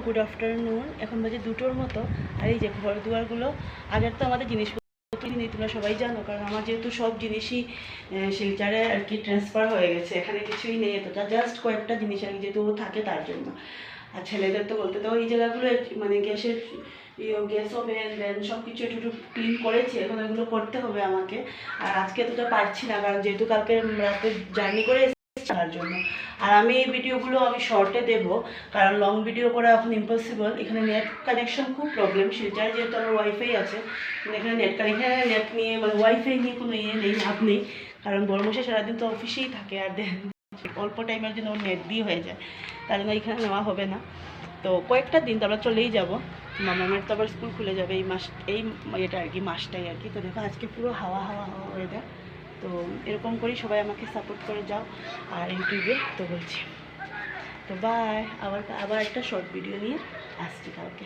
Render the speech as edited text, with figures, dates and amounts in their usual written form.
Good afternoon. এখন বাজে 2টোর মতো। আর এই যে ঘর দুয়ারগুলো, আগের তো আমাদের জিনিসপত্র নেই, তোমরা সবাই জানো, কারণ আমার যেহেতু সব জিনিসই শিলচরে আর কি ট্রান্সফার হয়ে গেছে, এখানে কিছুই নেই, এতটা জাস্ট কয়েকটা জিনিস আর কি যেহেতু ও থাকে তার জন্য। আর ছেলেদের তো বলতে তো এই জায়গাগুলো মানে গ্যাসের গ্যাস ওভেন দেন সব কিছু একটু একটু ক্লিন করেছি, এখন এগুলো করতে হবে আমাকে। আর আজকে এতটা পারছি না, কারণ যেহেতু কালকে রাতে জার্নি করে তার জন্য। আর আমি এই ভিডিওগুলো আমি শর্টে দেবো, কারণ লং ভিডিও করা এখন ইম্পসিবল। এখানে নেট কানেকশন খুব প্রবলেম। শিলচরে যেহেতু আমার ওয়াইফাই আছে, কিন্তু এখানে নেট কানেকশন, নেট নিয়ে মানে ওয়াইফাই নিয়ে কোনো ইয়ে নেই, লাভ নেই, কারণ বড় মশাই সারাদিন তো অফিসেই থাকে, আর অল্প টাইমের জন্য ওর নেট দিয়ে হয়ে যায়, তার জন্য এখানে নেওয়া হবে না। তো কয়েকটা দিন তো আমরা চলেই যাবো। মামামের তো আবার স্কুল খুলে যাবে এই মাস, এই এটা আর কি মাসটাই আর কি। তো দেখো আজকে পুরো হাওয়া হাওয়া হাওয়া ওয়েদার। তো এরকম করেই সবাই আমাকে সাপোর্ট করে যাও আর ইউটিউবে তো বলছি। তো বাই, আবার একটা শর্ট ভিডিও নিয়ে আসছি কালকে।